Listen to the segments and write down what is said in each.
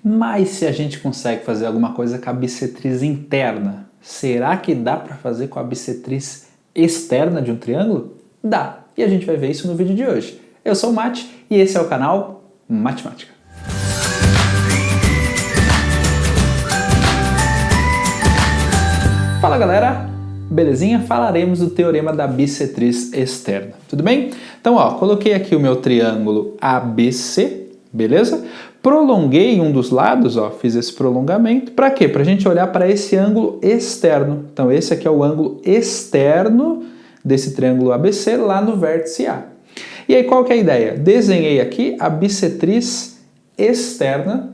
Mas se a gente consegue fazer alguma coisa com a bissetriz interna, será que dá para fazer com a bissetriz externa de um triângulo? Dá! E a gente vai ver isso no vídeo de hoje. Eu sou o Mate e esse é o canal Matemática. Fala galera, belezinha? Falaremos do teorema da bissetriz externa, tudo bem? Então coloquei aqui o meu triângulo ABC, beleza? Prolonguei um dos lados, fiz esse prolongamento, para quê? Para a gente olhar para esse ângulo externo. Então esse aqui é o ângulo externo desse triângulo ABC lá no vértice A. E aí qual que é a ideia? Desenhei aqui a bissetriz externa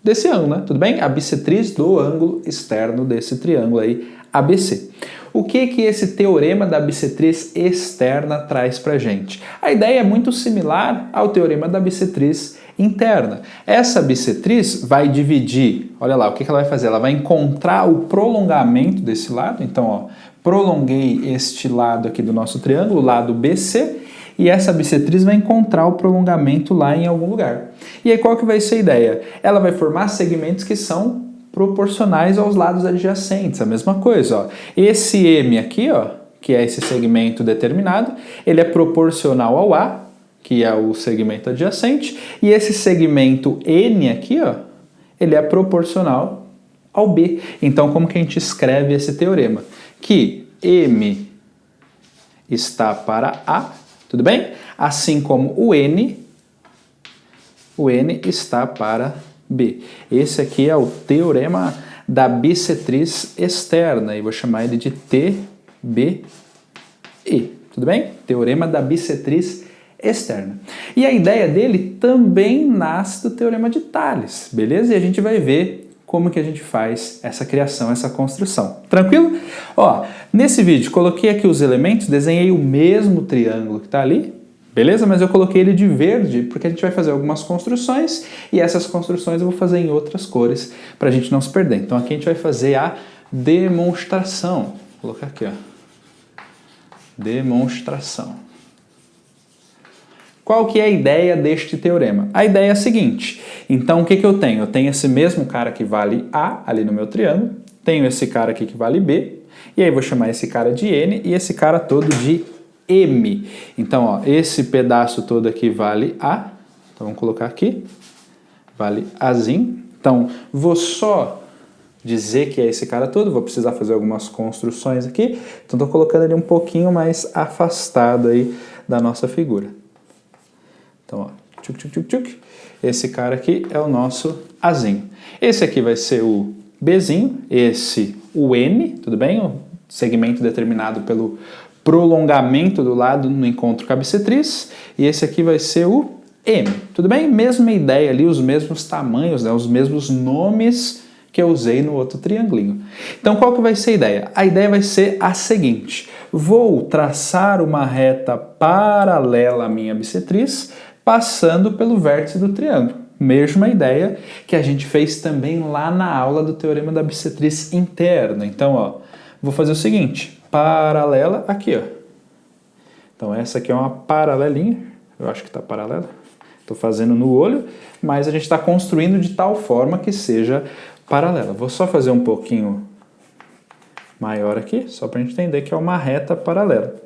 desse ângulo, né? Tudo bem? A bissetriz do ângulo externo desse triângulo aí, ABC. O que esse teorema da bissetriz externa traz pra gente? A ideia é muito similar ao teorema da bissetriz interna. Essa bissetriz vai dividir, olha lá, o que ela vai fazer? Ela vai encontrar o prolongamento desse lado, então, prolonguei este lado aqui do nosso triângulo, o lado BC, e essa bissetriz vai encontrar o prolongamento lá em algum lugar. E aí qual que vai ser a ideia? Ela vai formar segmentos que são proporcionais aos lados adjacentes, a mesma coisa. Esse M aqui, que é esse segmento determinado, ele é proporcional ao A, que é o segmento adjacente, e esse segmento N aqui, ele é proporcional ao B. Então como que a gente escreve esse teorema? Que M está para A, tudo bem? Assim como o N está para B. Esse aqui é o teorema da bissetriz externa, e vou chamar ele de TBE, tudo bem? Teorema da bissetriz externa. E a ideia dele também nasce do teorema de Tales, beleza? E a gente vai ver como que a gente faz essa criação, essa construção. Tranquilo? Nesse vídeo coloquei aqui os elementos, desenhei o mesmo triângulo que está ali, beleza? Mas eu coloquei ele de verde porque a gente vai fazer algumas construções e essas construções eu vou fazer em outras cores para a gente não se perder. Então aqui a gente vai fazer a demonstração. Vou colocar aqui, Demonstração. Qual que é a ideia deste teorema? A ideia é a seguinte. Então o que eu tenho? Eu tenho esse mesmo cara que vale A ali no meu triângulo, tenho esse cara aqui que vale B, e aí vou chamar esse cara de N e esse cara todo de M. Então, esse pedaço todo aqui vale A. Então, vamos colocar aqui. Vale Azinho. Então, vou só dizer que é esse cara todo. Vou precisar fazer algumas construções aqui. Então, estou colocando ele um pouquinho mais afastado aí da nossa figura. Então, tchuc, tchuc, tchuc, tchuc. Esse cara aqui é o nosso Azinho. Esse aqui vai ser o Bzinho. Esse, o N, tudo bem? O segmento determinado pelo prolongamento do lado no encontro com a bissetriz, e esse aqui vai ser o M, tudo bem? Mesma ideia ali, os mesmos tamanhos, né? Os mesmos nomes que eu usei no outro triangulinho. Então qual que vai ser a ideia? A ideia vai ser a seguinte, vou traçar uma reta paralela à minha bissetriz, passando pelo vértice do triângulo. Mesma ideia que a gente fez também lá na aula do teorema da bissetriz interna. Então, vou fazer o seguinte, paralela aqui, Então essa aqui é uma paralelinha, eu acho que está paralela, estou fazendo no olho, mas a gente está construindo de tal forma que seja paralela. Vou só fazer um pouquinho maior aqui, só para a gente entender que é uma reta paralela.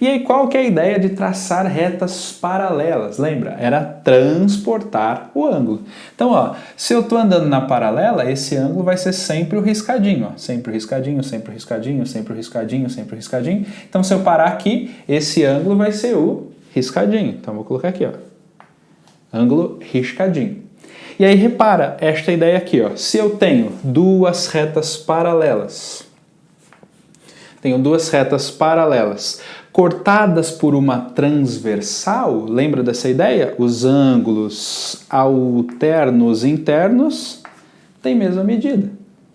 E aí qual que é a ideia de traçar retas paralelas? Lembra? Era transportar o ângulo. Então, se eu estou andando na paralela, esse ângulo vai ser sempre o riscadinho. Sempre o riscadinho, sempre o riscadinho, sempre o riscadinho, sempre o riscadinho. Então, se eu parar aqui, esse ângulo vai ser o riscadinho. Então, vou colocar aqui, ângulo riscadinho. E aí, repara esta ideia aqui, Se eu tenho duas retas paralelas, cortadas por uma transversal, lembra dessa ideia? Os ângulos alternos internos têm mesma medida.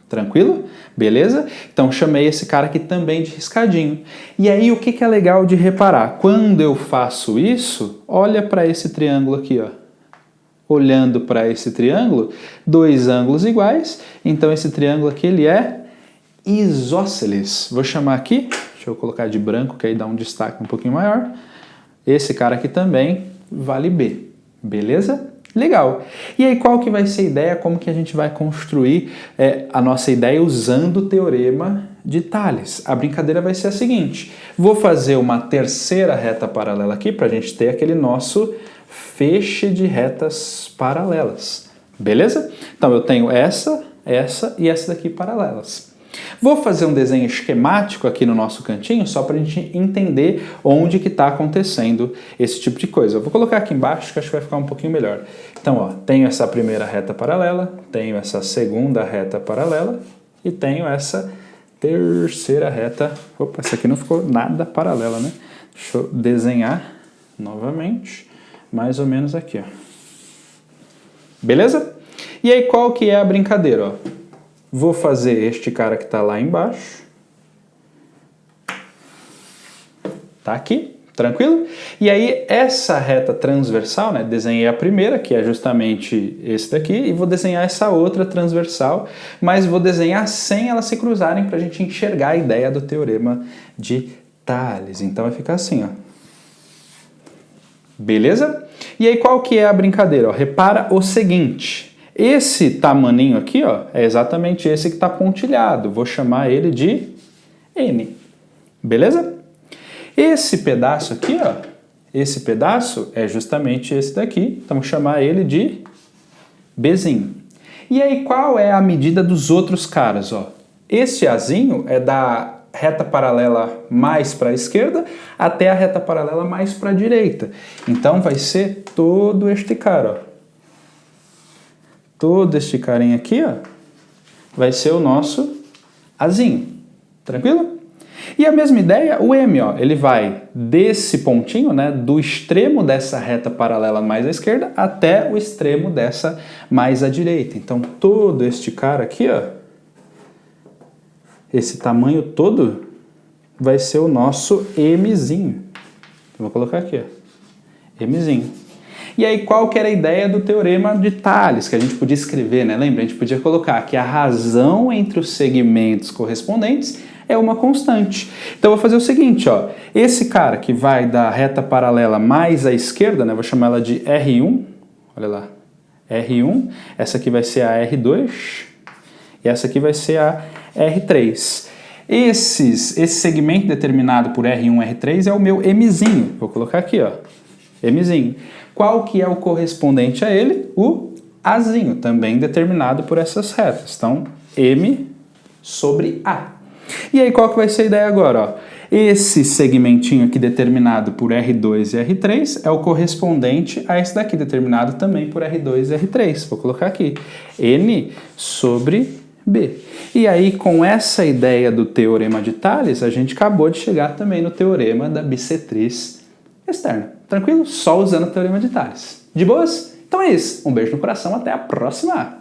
Tranquilo? Beleza? Então chamei esse cara aqui também de riscadinho. E aí o que é legal de reparar? Quando eu faço isso, olha para esse triângulo aqui, Olhando para esse triângulo, dois ângulos iguais, então esse triângulo aqui ele é isósceles. Vou chamar aqui, deixa eu colocar de branco, que aí dá um destaque um pouquinho maior. Esse cara aqui também vale B, beleza? Legal. E aí qual que vai ser a ideia? Como que a gente vai construir a nossa ideia usando o teorema de Tales? A brincadeira vai ser a seguinte. Vou fazer uma terceira reta paralela aqui para a gente ter aquele nosso feixe de retas paralelas. Beleza? Então eu tenho essa e essa daqui paralelas. Vou fazer um desenho esquemático aqui no nosso cantinho, só para a gente entender onde que está acontecendo esse tipo de coisa. Eu vou colocar aqui embaixo, que acho que vai ficar um pouquinho melhor. Então, ó, tenho essa primeira reta paralela, tenho essa segunda reta paralela e tenho essa terceira reta... Opa, essa aqui não ficou nada paralela, né? Deixa eu desenhar novamente, mais ou menos aqui, ó. Beleza? E aí, qual que é a brincadeira, ó? Vou fazer este cara que está lá embaixo. Tá aqui, tranquilo? E aí, essa reta transversal, né? Desenhei a primeira, que é justamente esse daqui, e vou desenhar essa outra transversal, mas vou desenhar sem elas se cruzarem para a gente enxergar a ideia do teorema de Tales. Então, vai ficar assim, ó. Beleza? E aí, qual que é a brincadeira? Ó, repara o seguinte... Esse tamaninho aqui, ó, é exatamente esse que está pontilhado. Vou chamar ele de N. Beleza? Esse pedaço aqui, ó, esse pedaço é justamente esse daqui. Então, vou chamar ele de Bzinho. E aí, qual é a medida dos outros caras, ó? Esse Azinho é da reta paralela mais para a esquerda até a reta paralela mais para a direita. Então, vai ser todo este cara, ó. Todo este carinha aqui, ó, vai ser o nosso Azinho. Tranquilo? E a mesma ideia, o M, ó, ele vai desse pontinho, né, do extremo dessa reta paralela mais à esquerda até o extremo dessa mais à direita. Então, todo este cara aqui, ó, esse tamanho todo vai ser o nosso Mzinho. Vou colocar aqui, ó, Mzinho. E aí, qual que era a ideia do teorema de Tales, que a gente podia escrever, né? Lembra? A gente podia colocar que a razão entre os segmentos correspondentes é uma constante. Então, eu vou fazer o seguinte, ó. Esse cara que vai da reta paralela mais à esquerda, né? Vou chamar ela de R1. Olha lá. R1. Essa aqui vai ser a R2. E essa aqui vai ser a R3. Esse segmento determinado por R1 e R3 é o meu Mzinho. Vou colocar aqui, ó. Mzinho. Qual que é o correspondente a ele? O Azinho, também determinado por essas retas. Então, M sobre A. E aí, qual que vai ser a ideia agora? Ó? Esse segmentinho aqui determinado por R2 e R3 é o correspondente a esse daqui, determinado também por R2 e R3. Vou colocar aqui, N sobre B. E aí, com essa ideia do teorema de Tales, a gente acabou de chegar também no teorema da bissetriz externa. Tranquilo? Só usando o teorema de Tales. De boas? Então é isso. Um beijo no coração, até a próxima!